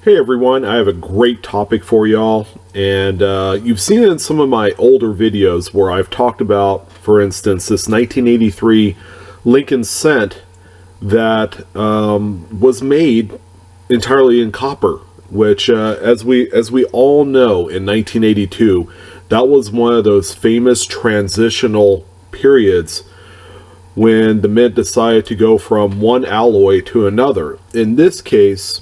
Hey everyone, I have a great topic for y'all, and you've seen it in some of my older videos where I've talked about, for instance, this 1983 Lincoln cent that was made entirely in copper, which, as we all know, in 1982, that was one of those famous transitional periods when the mint decided to go from one alloy to another. In this case,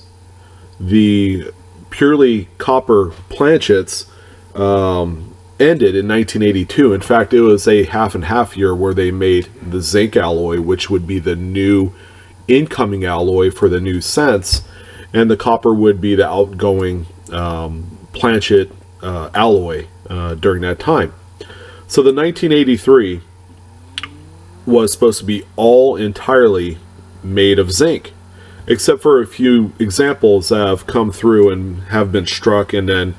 the purely copper planchets ended in 1982. In fact, it was a half and half year where they made the zinc alloy, which would be the new incoming alloy for the new cents, and the copper would be the outgoing planchet alloy during that time. So the 1983 was supposed to be all entirely made of zinc, except for a few examples that have come through and have been struck, and then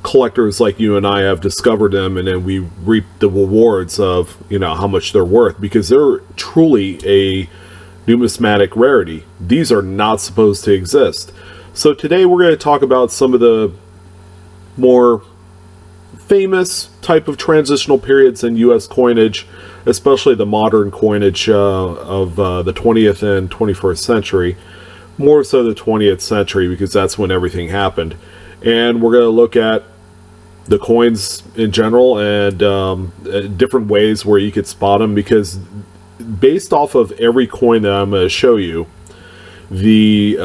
collectors like you and I have discovered them, and then we reap the rewards of, how much they're worth, because they're truly a numismatic rarity. These are not supposed to exist. So today we're going to talk about some of the more famous type of transitional periods in U.S. coinage, especially the modern coinage of the 20th and 21st century, more so the 20th century, because that's when everything happened. And we're going to look at the coins in general and different ways where you could spot them, because based off of every coin that I'm going to show you, the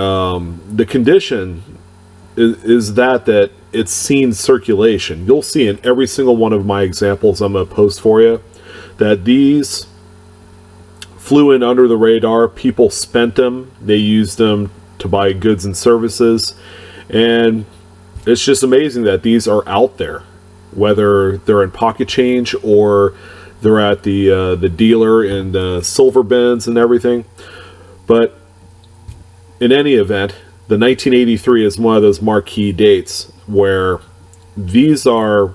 condition is that it's seen circulation. You'll see in every single one of my examples I'm going to post for you that these flew in under the radar. People spent them. They used them to buy goods and services. And it's just amazing that these are out there, whether they're in pocket change or they're at the dealer in the silver bins and everything. But in any event, the 1983 is one of those marquee dates where these are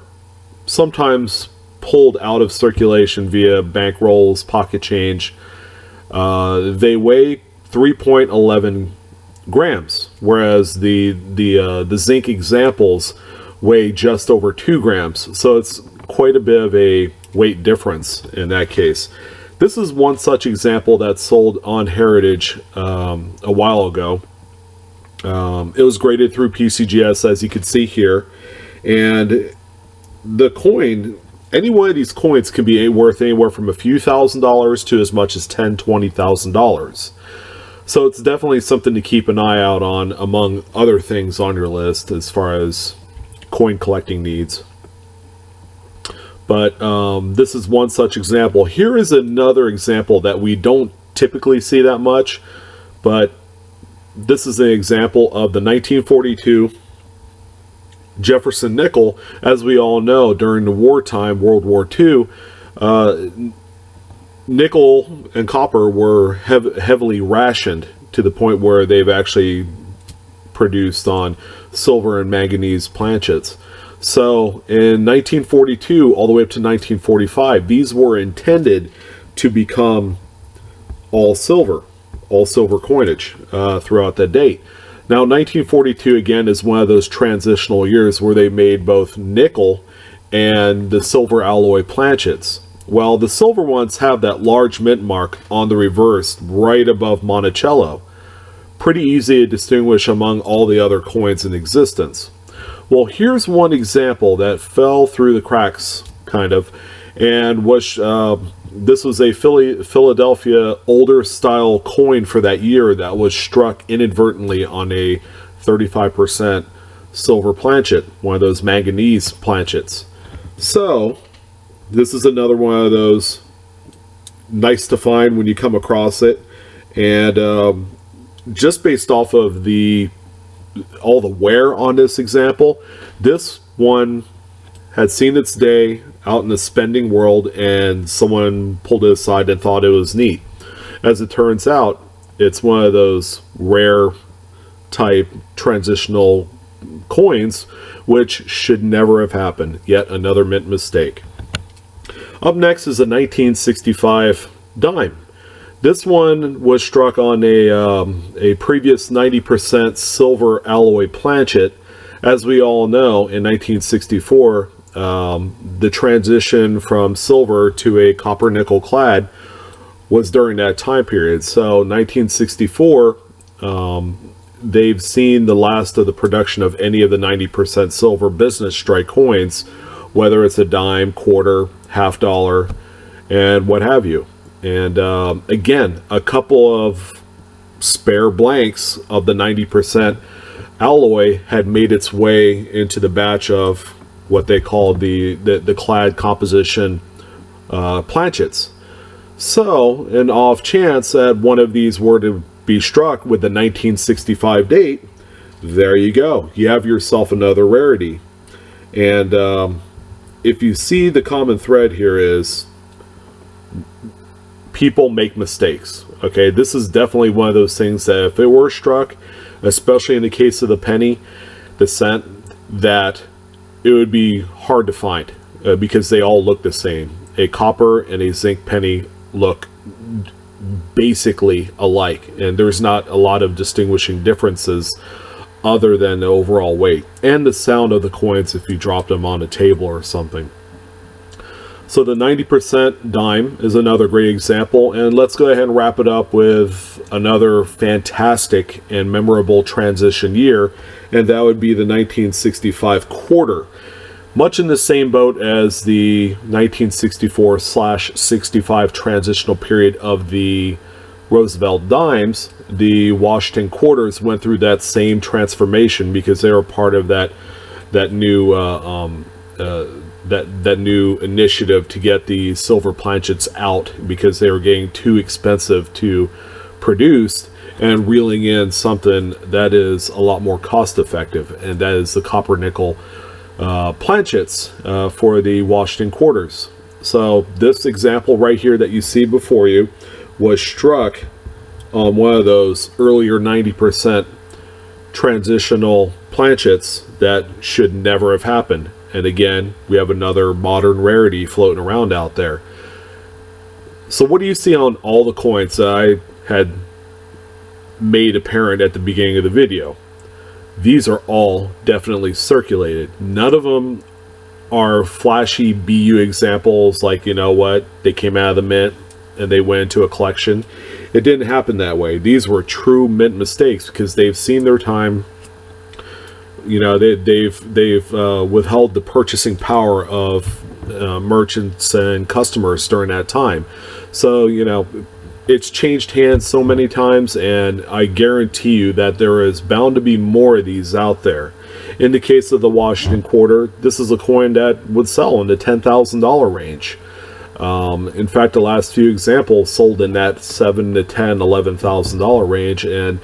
sometimes pulled out of circulation via bankrolls, pocket change. They weigh 3.11 grams, whereas the zinc examples weigh just over 2 grams. So it's quite a bit of a weight difference in that case. This is one such example that sold on Heritage a while ago. It was graded through PCGS, as you can see here, and the coin, any one of these coins can be worth anywhere from a few $1,000s to as much as $10,000-$20,000. So it's definitely something to keep an eye out on, among other things on your list as far as coin collecting needs. But this is one such example. Here is another example that we don't typically see that much, but this is an example of the 1942 Jefferson Nickel. As we all know, during the wartime, World War II, nickel and copper were heavily rationed to the point where they've actually produced on silver and manganese planchets. So in 1942 all the way up to 1945, these were intended to become all silver coinage throughout that date. Now 1942 again is one of those transitional years where they made both nickel and the silver alloy planchets. Well, the silver ones have that large mint mark on the reverse right above Monticello. Pretty easy to distinguish among all the other coins in existence. Well, here's one example that fell through the cracks, kind of, and was this was a Philadelphia older style coin for that year that was struck inadvertently on a 35% silver planchet, one of those manganese planchets. So this is another one of those nice to find when you come across it, and just based off of all the wear on this example, this one had seen its day out in the spending world, and someone pulled it aside and thought it was neat. As it turns out, it's one of those rare type transitional coins which should never have happened. Yet another mint mistake. Up next is a 1965 dime. This one was struck on a previous 90% silver alloy planchet. As we all know, in 1964, the transition from silver to a copper nickel clad was during that time period. So 1964, they've seen the last of the production of any of the 90% silver business strike coins, whether it's a dime, quarter, half dollar, and what have you. And again, a couple of spare blanks of the 90% alloy had made its way into the batch of what they called the clad composition planchets. So, an off chance that one of these were to be struck with the 1965 date, there you go. You have yourself another rarity. And if you see, the common thread here is people make mistakes. Okay, this is definitely one of those things that if it were struck, especially in the case of the penny, the cent, that it would be hard to find because they all look the same. A copper and a zinc penny look basically alike, and there's not a lot of distinguishing differences other than the overall weight and the sound of the coins if you dropped them on a table or something. So the 90% dime is another great example, and let's go ahead and wrap it up with another fantastic and memorable transition year, and that would be the 1965 quarter. Much in the same boat as the 1964/65 transitional period of the Roosevelt dimes, the Washington quarters went through that same transformation because they were part of that new initiative to get the silver planchets out because they were getting too expensive to produce, and reeling in something that is a lot more cost effective, and that is the copper nickel planchets for the Washington quarters. So this example right here that you see before you was struck on one of those earlier 90% transitional planchets that should never have happened. And again, we have another modern rarity floating around out there. So what do you see on all the coins that I had made apparent at the beginning of the video? These are all definitely circulated. None of them are flashy BU examples like, you know what, they came out of the mint and they went into a collection. It didn't happen that way. These were true mint mistakes because they've seen their time. You know, they've withheld the purchasing power of merchants and customers during that time. So, you know, it's changed hands so many times, and I guarantee you that there is bound to be more of these out there. In the case of the Washington quarter, this is a coin that would sell in the $10,000 range. In fact, the last few examples sold in that $7,000 to $10,000, $11,000 range, and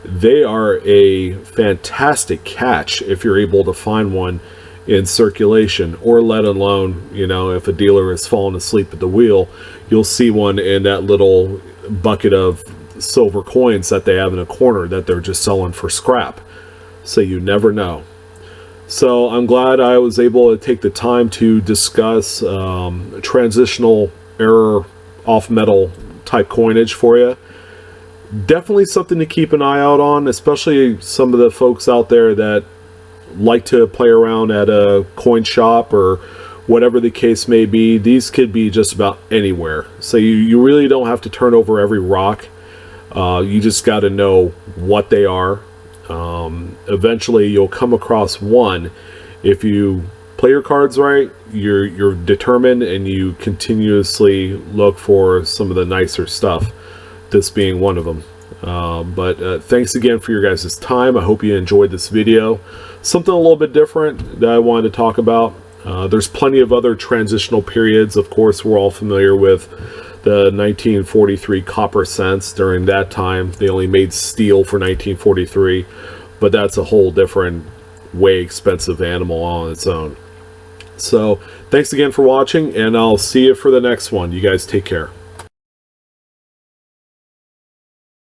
they are a fantastic catch if you're able to find one in circulation, or let alone, you know, if a dealer has fallen asleep at the wheel, you'll see one in that little bucket of silver coins that they have in a corner that they're just selling for scrap. So you never know. So I'm glad I was able to take the time to discuss transitional error off metal type coinage for you. Definitely something to keep an eye out on, especially some of the folks out there that like to play around at a coin shop or whatever the case may be. These could be just about anywhere. So you really don't have to turn over every rock. You just got to know what they are. Eventually you'll come across one. If you play your cards right, you're determined, and you continuously look for some of the nicer stuff, this being one of them. But thanks again for your guys' time. I hope you enjoyed this video. Something a little bit different that I wanted to talk about. There's plenty of other transitional periods. Of course, we're all familiar with the 1943 copper cents. During that time, they only made steel for 1943, but that's a whole different, way expensive animal on its own. So thanks again for watching, and I'll see you for the next one. You guys take care.